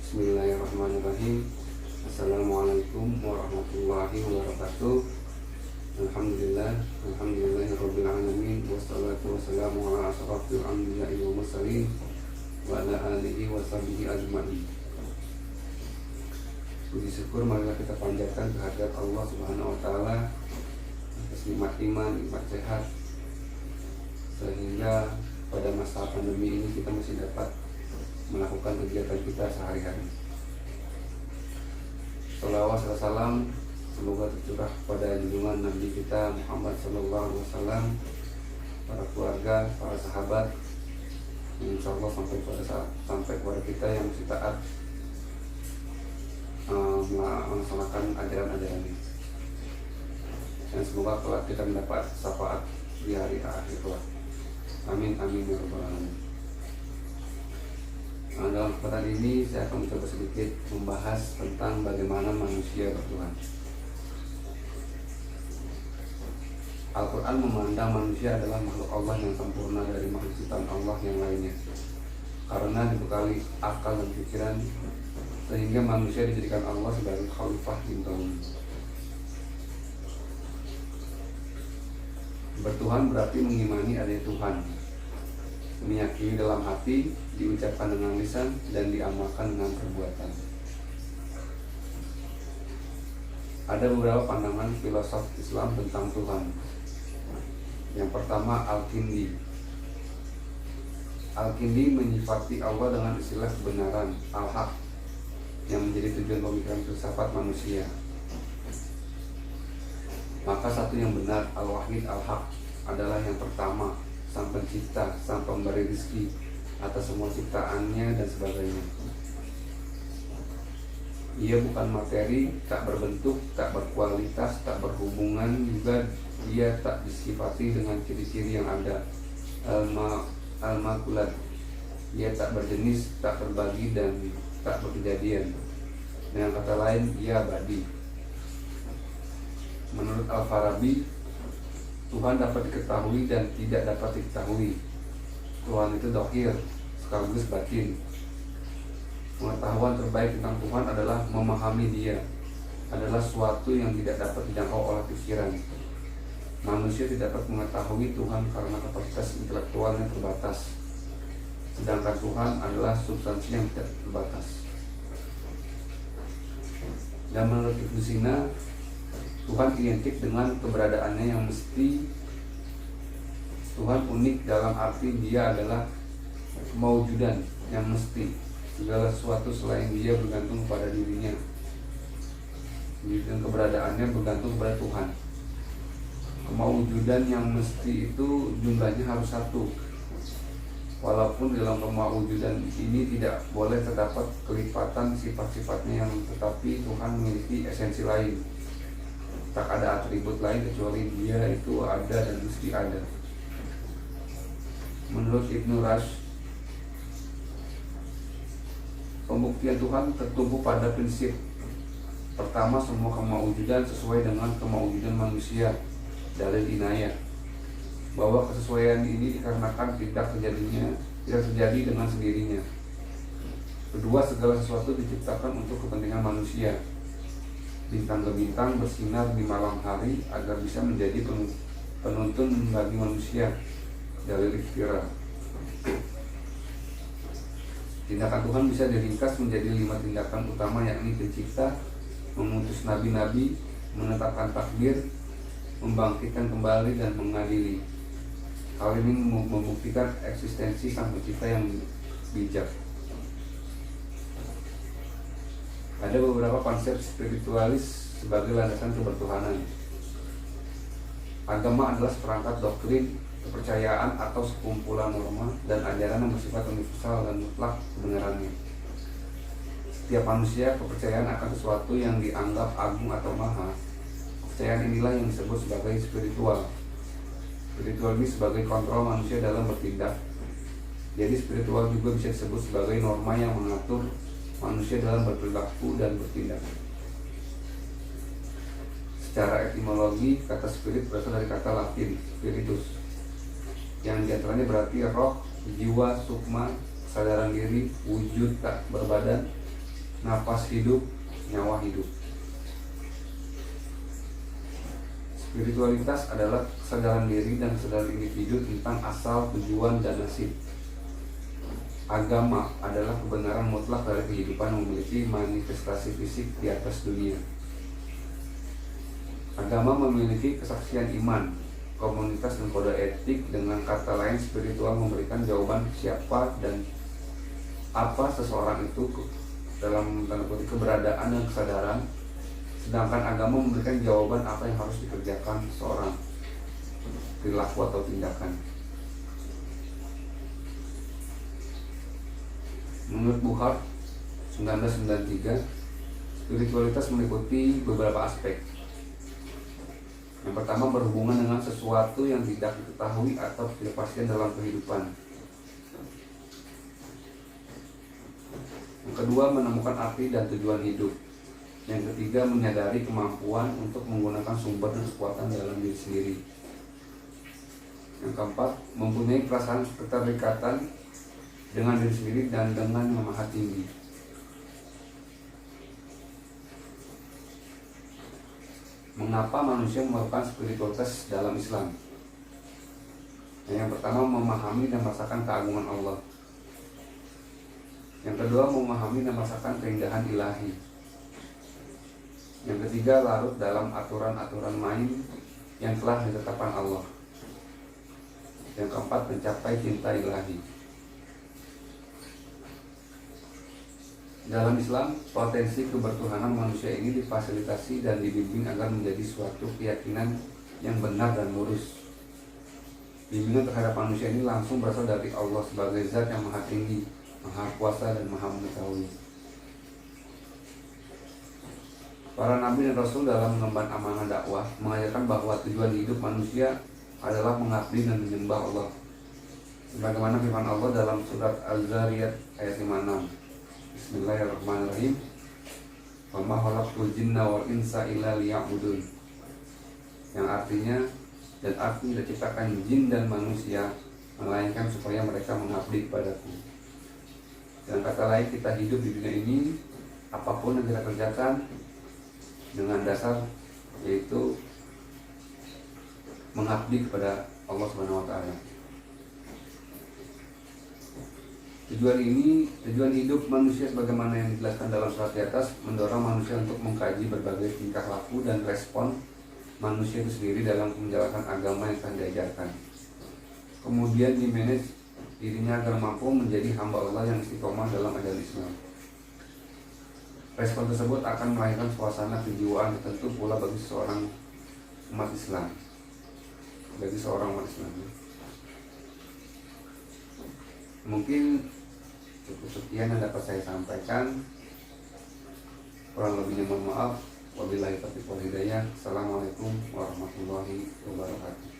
Bismillahirrahmanirrahim. Assalamualaikum warahmatullahi wabarakatuh. Alhamdulillahirabbil alamin, wassalatu wassalamu ala asyrafil anbiya'i wal mursalin wa ala alihi wa sahbihi ajma'in. Puji syukur marilah kita panjatkan kehadirat Allah Subhanahu wa taala atas nikmat iman, nikmat sehat, sehingga pada masa pandemi ini kita masih dapat melakukan kegiatan kita sehari-hari. Shalawat dan salam semoga tercurah pada junjungan Nabi kita Muhammad sallallahu alaihi wasallam, para keluarga, para sahabat, insya Allah sampai kepada kita yang masih taat melaksanakan ajaran-ajarannya. Dan semoga kelak kita mendapat syafaat di hari akhir kelak. Amin amin ya rabbal alamin. Dalam kesempatan ini saya akan mencoba sedikit membahas tentang bagaimana manusia bertuhan. Al-Quran memandang manusia adalah makhluk Allah yang sempurna dari makhluk ciptaan Allah yang lainnya, karena dibekali akal dan pikiran, sehingga manusia dijadikan Allah sebagai khalifah di kaum. Bertuhan berarti mengimani adanya Tuhan, meyakini dalam hati, diucapkan dengan lisan, dan diamalkan dengan perbuatan. Ada beberapa pandangan filosof Islam tentang Tuhan. Yang pertama, Al-Kindi. Al-Kindi menyifati Allah dengan istilah kebenaran, Al-Haq, yang menjadi tujuan pemikiran filsafat manusia. Maka satu yang benar, Al-Wahid Al-Haq, adalah yang pertama, sang pencipta, sang pemberi rezeki atas semua ciptaannya dan sebagainya. Ia bukan materi, tak berbentuk, tak berkualitas, tak berhubungan, juga ia tak disifati dengan ciri-ciri yang ada. Al-Makulat, ia tak berjenis, tak berbagi, dan tak berkejadian. Dengan kata lain, ia abadi. Menurut Al-Farabi, Tuhan dapat diketahui dan tidak dapat diketahui. Tuhan itu dohir, sekaligus batin. Pengetahuan terbaik tentang Tuhan adalah memahami Dia, adalah suatu yang tidak dapat dijangkau oleh pikiran. Manusia tidak dapat mengetahui Tuhan karena kapasitas intelektualnya terbatas, sedangkan Tuhan adalah substansi yang tidak terbatas. Dan menurut Ibnu Sina, Tuhan identik dengan keberadaannya yang mesti. Tuhan unik dalam arti Dia adalah maujudan yang mesti. Segala sesuatu selain Dia bergantung pada dirinya, dan keberadaannya bergantung kepada Tuhan. Kemaujudan yang mesti itu jumlahnya harus satu. Walaupun dalam kemaujudan ini tidak boleh terdapat kelipatan sifat-sifatnya, yang tetapi Tuhan memiliki esensi lain. Tak ada atribut lain kecuali Dia itu ada dan mesti ada. Menurut Ibnu Rushd, pembuktian Tuhan tertumpu pada prinsip pertama, semua kemaujudan sesuai dengan kemaujudan manusia, dalil inayah, bahwa kesesuaian ini dikarenakan tidak terjadi dengan sendirinya. Kedua, segala sesuatu diciptakan untuk kepentingan manusia. Bintang ke bintang bersinar di malam hari agar bisa menjadi penuntun bagi manusia, dalil ikhtiar. Tindakan Tuhan bisa diringkas menjadi 5 tindakan utama, yakni pencipta, mengutus nabi-nabi, menetapkan takdir, membangkitkan kembali, dan mengadili. Hal ini membuktikan eksistensi sang pencipta yang bijak. Ada beberapa konsep spiritualis sebagai landasan kebertuhanan. Agama adalah seperangkat doktrin, kepercayaan, atau sekumpulan norma dan ajaran yang bersifat universal dan mutlak kebenarannya. Setiap manusia kepercayaan akan sesuatu yang dianggap agung atau maha. Kepercayaan inilah yang disebut sebagai spiritual. Spiritual ini sebagai kontrol manusia dalam bertindak. Jadi spiritual juga bisa disebut sebagai norma yang mengatur manusia dalam berperilaku dan bertindak. Secara etimologi, kata spirit berasal dari kata Latin spiritus, yang diantaranya berarti roh, jiwa, sukma, kesadaran diri, wujud tak berbadan, napas hidup, nyawa hidup. Spiritualitas adalah kesadaran diri dan kesadaran individu tentang asal, tujuan, dan nasib. Agama adalah kebenaran mutlak dari kehidupan yang memiliki manifestasi fisik di atas dunia. Agama memiliki kesaksian iman, komunitas, dan kode etik. Dengan kata lain, spiritual memberikan jawaban siapa dan apa seseorang itu dalam tanda kutip keberadaan dan kesadaran, sedangkan agama memberikan jawaban apa yang harus dikerjakan seseorang, perilaku atau tindakan. Menurut Bukhari 1993, spiritualitas meliputi beberapa aspek. Yang pertama, berhubungan dengan sesuatu yang tidak diketahui atau ketidakpastian dalam kehidupan. Yang kedua, menemukan arti dan tujuan hidup. Yang ketiga, menyadari kemampuan untuk menggunakan sumber dan kekuatan dalam diri sendiri. Yang keempat, mempunyai perasaan keterikatan dengan diri sendiri dan dengan yang maha tinggi. Mengapa manusia memerlukan spiritualitas dalam Islam? Yang pertama, memahami dan merasakan keagungan Allah. Yang kedua, memahami dan merasakan keindahan ilahi. Yang ketiga, larut dalam aturan-aturan main yang telah ditetapkan Allah. Yang keempat, mencapai cinta ilahi. Dalam Islam, potensi kebertuhanan manusia ini difasilitasi dan dibimbing agar menjadi suatu keyakinan yang benar dan lurus. Bimbingan terhadap manusia ini langsung berasal dari Allah sebagai zat yang maha tinggi, maha kuasa, dan maha mengetahui. Para nabi dan rasul dalam mengemban amanah dakwah mengajarkan bahwa tujuan hidup manusia adalah mengabdi dan menyembah Allah. Sebagaimana firman Allah dalam surat Al-Zariyat ayat 56. Bismillahirrahmanirrahim. Wa ma khalaqtul jinna wal insa illa liya'budun. Yang artinya, dan aku tidak ciptakan jin dan manusia melainkan supaya mereka mengabdi kepadaku. Dengan kata lain, kita hidup di dunia ini, apapun yang kita kerjakan dengan dasar yaitu mengabdi kepada Allah Subhanahu wa taala. Tujuan hidup manusia sebagaimana yang dijelaskan dalam surat di atas mendorong manusia untuk mengkaji berbagai tingkah laku dan respon manusia itu sendiri dalam menjalankan agama yang telah diajarkan. Kemudian dimanage dirinya agar mampu menjadi hamba Allah yang istiqomah dalam ajaran Islam. Respon tersebut akan melahirkan suasana kejiwaan tertentu pula bagi seorang umat Islam. Mungkin cukup sekian yang dapat saya sampaikan. Kurang lebihnya mohon maaf. Wabillahi taufiq wal hidayah. Assalamualaikum warahmatullahi wabarakatuh.